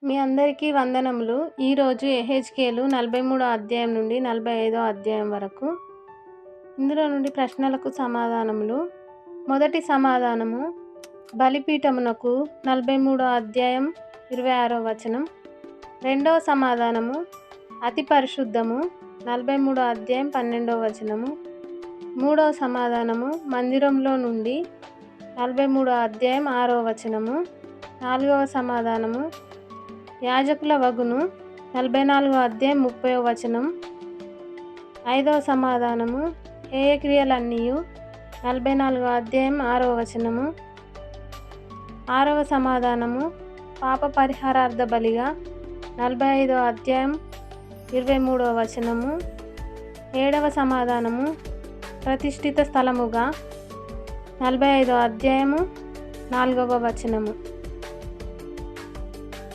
మీ అందరికీ వందనములు. ఈరోజు యెహెజ్కేలు 43వ అధ్యాయం నుండి 45వ అధ్యాయం వరకు. ఇందులో నుండి ప్రశ్నలకు సమాధానములు. మొదటి సమాధానము, బలిపీఠమునకు 43వ అధ్యాయం 26వ వచనం. రెండవ సమాధానము, అతి పరిశుద్ధము 43వ అధ్యాయం 12వ వచనము. మూడవ సమాధానము, మందిరంలో నుండి 43వ అధ్యాయం 6వ వచనము. నాలుగవ సమాధానము, యాజకుల వగును 44వ అధ్యాయం 30వ వచనం. ఐదవ సమాధానము, హేయక్రియలన్నీయు 44వ అధ్యాయం 6వ వచనము. ఆరవ సమాధానము, పాప పరిహారార్థ బలిగా 45వ అధ్యాయం 23వ వచనము. ఏడవ సమాధానము, ప్రతిష్ఠిత స్థలముగా 45వ అధ్యాయము 4వ వచనము.